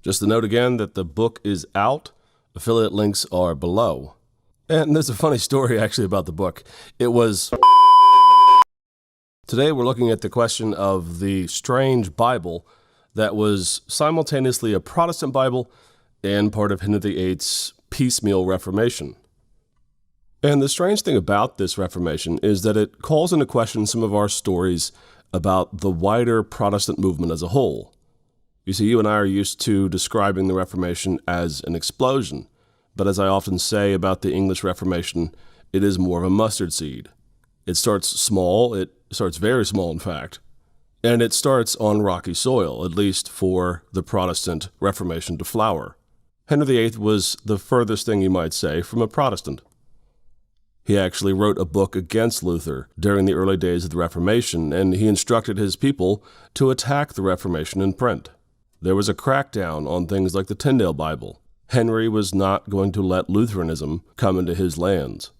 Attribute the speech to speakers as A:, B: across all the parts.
A: Just to note again that the book is out. Affiliate links are below. And there's a funny story actually about the book. Today we're looking at the question of the strange Bible that was simultaneously a Protestant Bible and part of Henry VIII's piecemeal Reformation. And the strange thing about this Reformation is that it calls into question some of our stories about the wider Protestant movement as a whole. You see, you and I are used to describing the Reformation as an explosion, but as I often say about the English Reformation, it is more of a mustard seed. It starts small, it starts very small in fact, and it starts on rocky soil, at least for the Protestant Reformation to flower. Henry VIII was the furthest thing you might say from a Protestant. He actually wrote a book against Luther during the early days of the Reformation, and he instructed his people to attack the Reformation in print. There was a crackdown on things like the Tyndale Bible. Henry was not going to let Lutheranism come into his lands.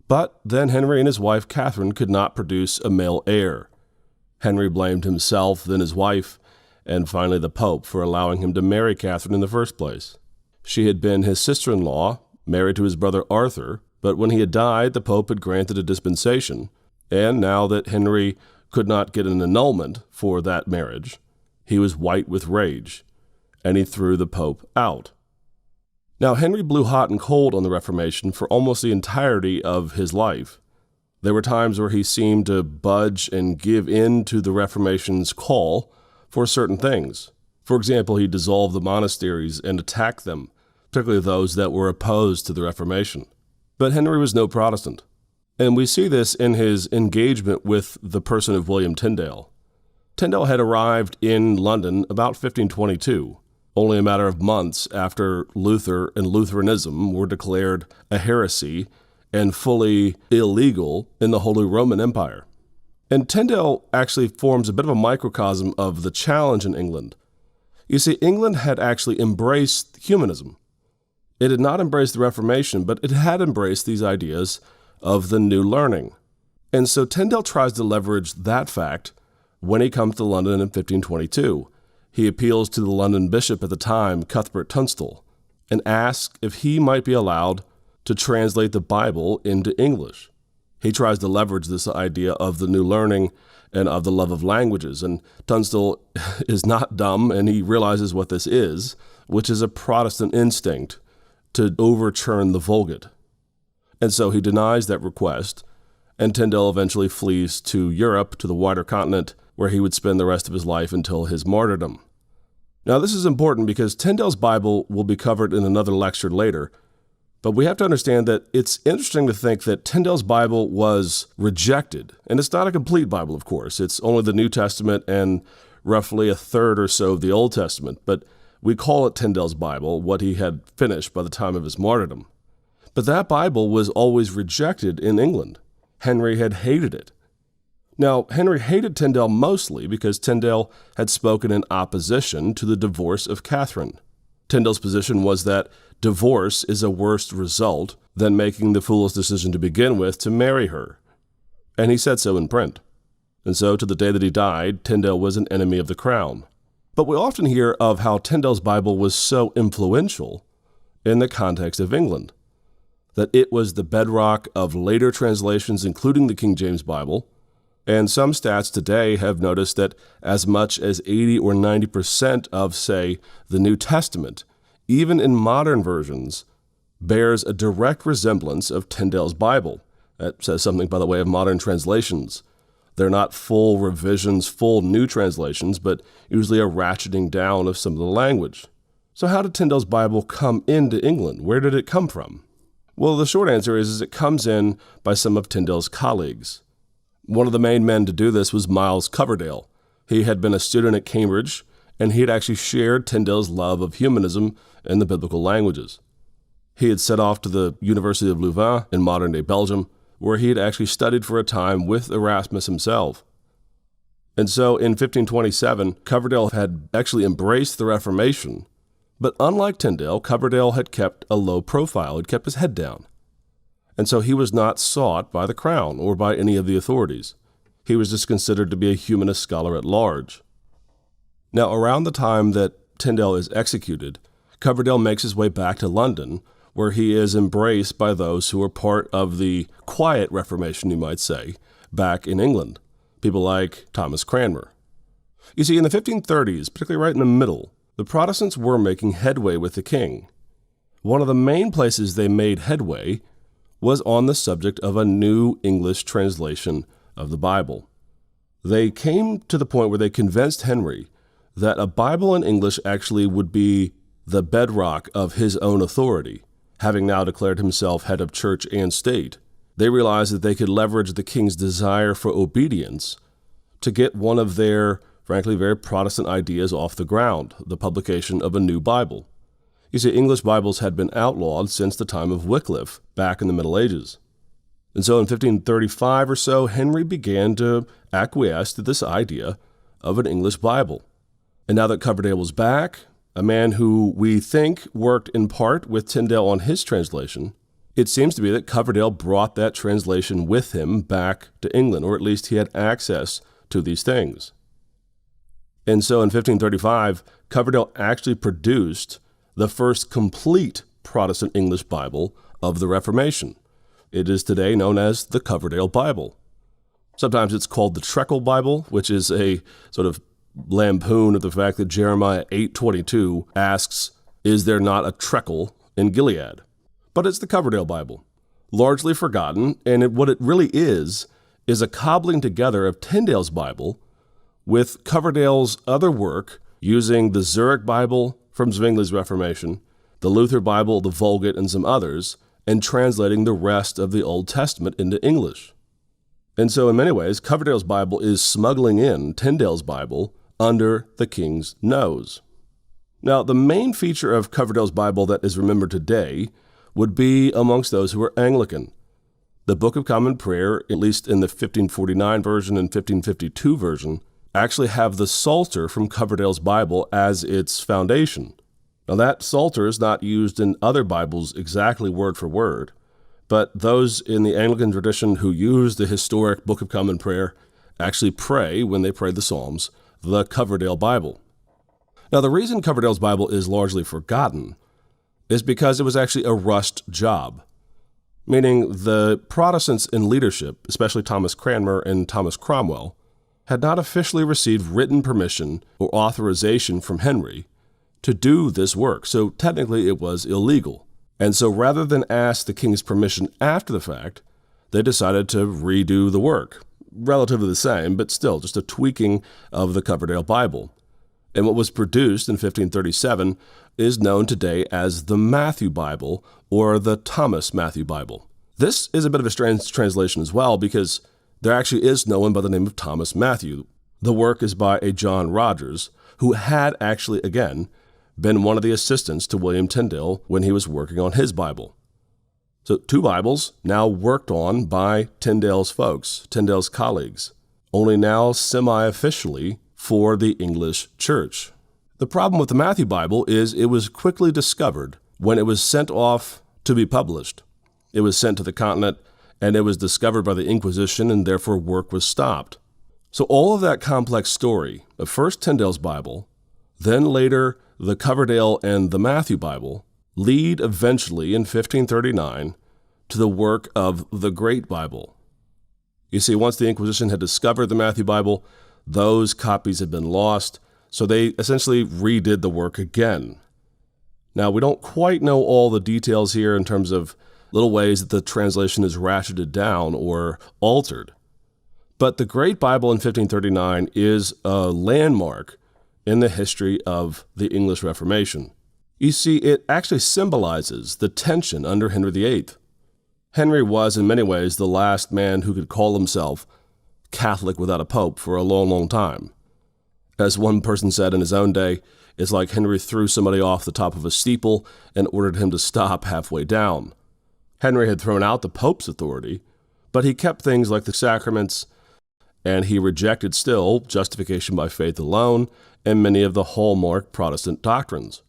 A: But then Henry and his wife Catherine could not produce a male heir. Henry blamed himself, then his wife, and finally the Pope for allowing him to marry Catherine in the first place. She had been his sister-in-law, married to his brother Arthur, but when he had died, the Pope had granted a dispensation, and now that Henry could not get an annulment for that marriage, he was white with rage, and he threw the Pope out. Now, Henry blew hot and cold on the Reformation for almost the entirety of his life. There were times where he seemed to budge and give in to the Reformation's call for certain things. For example, he dissolved the monasteries and attacked them, particularly those that were opposed to the Reformation. But Henry was no Protestant, and we see this in his engagement with the person of William Tyndale. Tyndale had arrived in London about 1522, only a matter of months after Luther and Lutheranism were declared a heresy and fully illegal in the Holy Roman Empire. And Tyndale actually forms a bit of a microcosm of the challenge in England. You see, England had actually embraced humanism. It had not embraced the Reformation, but it had embraced these ideas of the new learning. And so Tyndale tries to leverage that fact when he comes to London in 1522. He appeals to the London bishop at the time, Cuthbert Tunstall, and asks if he might be allowed to translate the Bible into English. He tries to leverage this idea of the new learning and of the love of languages. And Tunstall is not dumb, and he realizes what this is, which is a Protestant instinct to overturn the Vulgate. And so he denies that request, and Tyndale eventually flees to Europe, to the wider continent, where he would spend the rest of his life until his martyrdom. Now, this is important because Tyndale's Bible will be covered in another lecture later, but we have to understand that it's interesting to think that Tyndale's Bible was rejected. And it's not a complete Bible, of course. It's only the New Testament and roughly a third or so of the Old Testament, but we call it Tyndale's Bible, what he had finished by the time of his martyrdom. But that Bible was always rejected in England. Henry had hated it. Now, Henry hated Tyndale mostly because Tyndale had spoken in opposition to the divorce of Catherine. Tyndale's position was that divorce is a worse result than making the foolish decision to begin with to marry her. And he said so in print. And so, to the day that he died, Tyndale was an enemy of the crown. But we often hear of how Tyndale's Bible was so influential in the context of England, that it was the bedrock of later translations, including the King James Bible, and some stats today have noticed that as much as 80 or 90% of, say, the New Testament, even in modern versions, bears a direct resemblance of Tyndale's Bible. That says something, by the way, of modern translations. They're not full revisions, full new translations, but usually a ratcheting down of some of the language. So how did Tyndale's Bible come into England? Where did it come from? Well, the short answer is it comes in by some of Tyndale's colleagues. One of the main men to do this was Miles Coverdale. He had been a student at Cambridge, and he had actually shared Tyndale's love of humanism and the biblical languages. He had set off to the University of Louvain in modern-day Belgium, where he had actually studied for a time with Erasmus himself. And so in 1527, Coverdale had actually embraced the Reformation, but unlike Tyndale, Coverdale had kept a low profile, had kept his head down. And so he was not sought by the crown or by any of the authorities. He was just considered to be a humanist scholar at large. Now, around the time that Tyndale is executed, Coverdale makes his way back to London, where he is embraced by those who were part of the quiet Reformation, you might say, back in England, people like Thomas Cranmer. You see, in the 1530s, particularly right in the middle, the Protestants were making headway with the king. One of the main places they made headway was on the subject of a new English translation of the Bible. They came to the point where they convinced Henry that a Bible in English actually would be the bedrock of his own authority, having now declared himself head of church and state. They realized that they could leverage the king's desire for obedience to get one of their, frankly, very Protestant ideas off the ground, the publication of a new Bible. You see, English Bibles had been outlawed since the time of Wycliffe, back in the Middle Ages. And so in 1535 or so, Henry began to acquiesce to this idea of an English Bible. And now that Coverdale was back, a man who we think worked in part with Tyndale on his translation, it seems to be that Coverdale brought that translation with him back to England, or at least he had access to these things. And so in 1535, Coverdale actually produced the first complete Protestant English Bible of the Reformation. It is today known as the Coverdale Bible. Sometimes it's called the Treacle Bible, which is a sort of lampoon of the fact that Jeremiah 8:22 asks, "Is there not a treacle in Gilead?" But it's the Coverdale Bible, largely forgotten, and what it really is a cobbling together of Tyndale's Bible with Coverdale's other work using the Zurich Bible from Zwingli's Reformation, the Luther Bible, the Vulgate, and some others, and translating the rest of the Old Testament into English. And so in many ways, Coverdale's Bible is smuggling in Tyndale's Bible under the king's nose. Now, the main feature of Coverdale's Bible that is remembered today would be amongst those who are Anglican. The Book of Common Prayer, at least in the 1549 version and 1552 version, actually have the Psalter from Coverdale's Bible as its foundation. Now, that Psalter is not used in other Bibles exactly word for word, but those in the Anglican tradition who use the historic Book of Common Prayer actually pray, when they pray the Psalms, the Coverdale Bible. Now, the reason Coverdale's Bible is largely forgotten is because it was actually a rushed job, meaning the Protestants in leadership, especially Thomas Cranmer and Thomas Cromwell, had not officially received written permission or authorization from Henry to do this work, so technically it was illegal. And so rather than ask the king's permission after the fact, they decided to redo the work. Relatively the same, but still just a tweaking of the Coverdale Bible. And what was produced in 1537 is known today as the Matthew Bible or the Thomas Matthew Bible. This is a bit of a strange translation as well, because there actually is no one by the name of Thomas Matthew. The work is by a John Rogers, who had actually, again, been one of the assistants to William Tyndale when he was working on his Bible. So 2 Bibles now worked on by Tyndale's folks, Tyndale's colleagues, only now semi-officially for the English church. The problem with the Matthew Bible is it was quickly discovered when it was sent off to be published. It was sent to the continent, and it was discovered by the Inquisition, and therefore work was stopped. So all of that complex story of first Tyndale's Bible, then later the Coverdale and the Matthew Bible, lead eventually in 1539 to the work of the Great Bible. You see, once the Inquisition had discovered the Matthew Bible, those copies had been lost, so they essentially redid the work again. Now, we don't quite know all the details here in terms of little ways that the translation is ratcheted down or altered. But the Great Bible in 1539 is a landmark in the history of the English Reformation. You see, it actually symbolizes the tension under Henry VIII. Henry was, in many ways, the last man who could call himself Catholic without a pope for a long, long time. As one person said in his own day, it's like Henry threw somebody off the top of a steeple and ordered him to stop halfway down. Henry had thrown out the Pope's authority, but he kept things like the sacraments, and he rejected still justification by faith alone and many of the hallmark Protestant doctrines.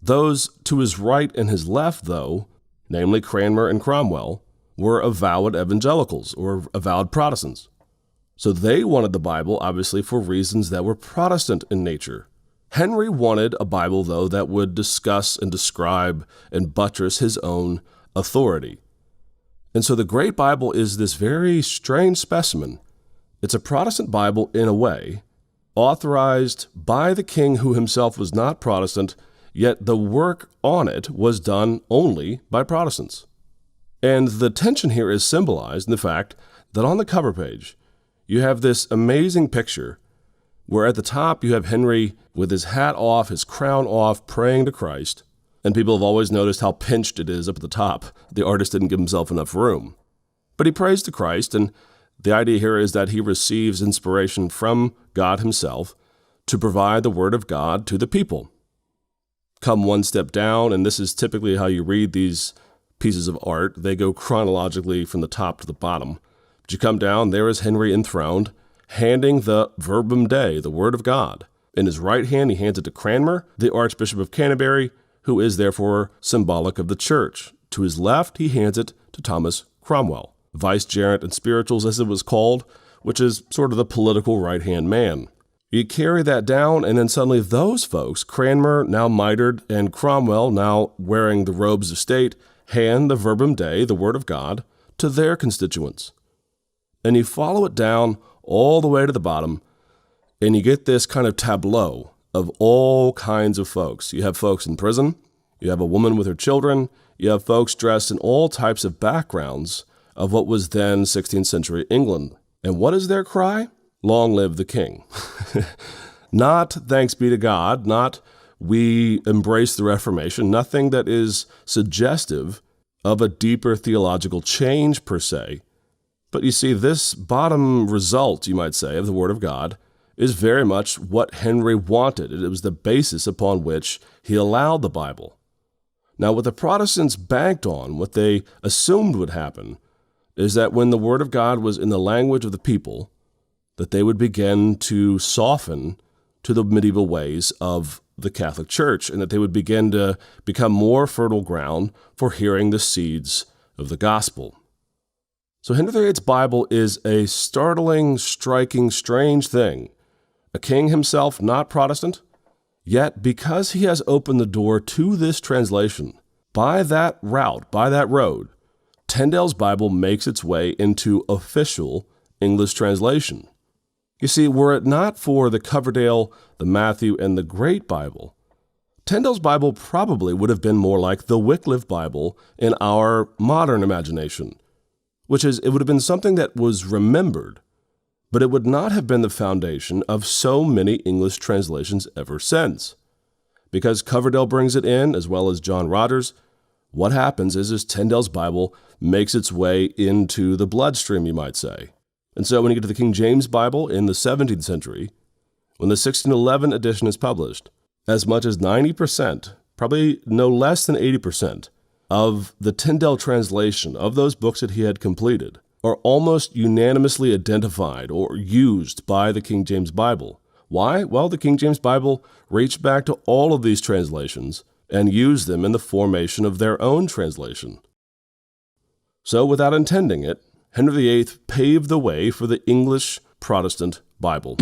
A: Those to his right and his left, though, namely Cranmer and Cromwell, were avowed evangelicals or avowed Protestants. So they wanted the Bible, obviously, for reasons that were Protestant in nature. Henry wanted a Bible, though, that would discuss and describe and buttress his own authority. And so the Great Bible is this very strange specimen. It's a Protestant Bible in a way, authorized by the king who himself was not Protestant, yet the work on it was done only by Protestants. And the tension here is symbolized in the fact that on the cover page, you have this amazing picture where at the top you have Henry with his hat off, his crown off, praying to Christ. And people have always noticed how pinched it is up at the top. The artist didn't give himself enough room. But he prays to Christ, and the idea here is that he receives inspiration from God himself to provide the word of God to the people. Come one step down, and this is typically how you read these pieces of art. They go chronologically from the top to the bottom. But you come down, there is Henry enthroned, handing the Verbum Dei, the word of God. In his right hand, he hands it to Cranmer, the Archbishop of Canterbury, who is therefore symbolic of the church. To his left, he hands it to Thomas Cromwell, vicegerent in spirituals, as it was called, which is sort of the political right-hand man. You carry that down, and then suddenly those folks, Cranmer, now mitred, and Cromwell, now wearing the robes of state, hand the Verbum Dei, the Word of God, to their constituents. And you follow it down all the way to the bottom, and you get this kind of tableau of all kinds of folks. You have folks in prison, you have a woman with her children, you have folks dressed in all types of backgrounds of what was then 16th century England. And what is their cry? Long live the king. Not thanks be to God, not we embrace the Reformation, nothing that is suggestive of a deeper theological change per se. But you see, this bottom result, you might say, of the Word of God is very much what Henry wanted. It was the basis upon which he allowed the Bible. Now, what the Protestants banked on, what they assumed would happen, is that when the Word of God was in the language of the people, that they would begin to soften to the medieval ways of the Catholic Church, and that they would begin to become more fertile ground for hearing the seeds of the gospel. So Henry VIII's Bible is a startling, striking, strange thing. A king himself not Protestant, yet because he has opened the door to this translation, by that route, by that road, Tyndale's Bible makes its way into official English translation. You see, were it not for the Coverdale, the Matthew, and the Great Bible, Tyndale's Bible probably would have been more like the Wycliffe Bible in our modern imagination, which is, it would have been something that was remembered, but it would not have been the foundation of so many English translations ever since. Because Coverdale brings it in, as well as John Rogers, what happens is Tyndale's Bible makes its way into the bloodstream, you might say. And so when you get to the King James Bible in the 17th century, when the 1611 edition is published, as much as 90%, probably no less than 80%, of the Tyndale translation of those books that he had completed are almost unanimously identified or used by the King James Bible. Why? Well, the King James Bible reached back to all of these translations and used them in the formation of their own translation. So, without intending it, Henry VIII paved the way for the English Protestant Bible.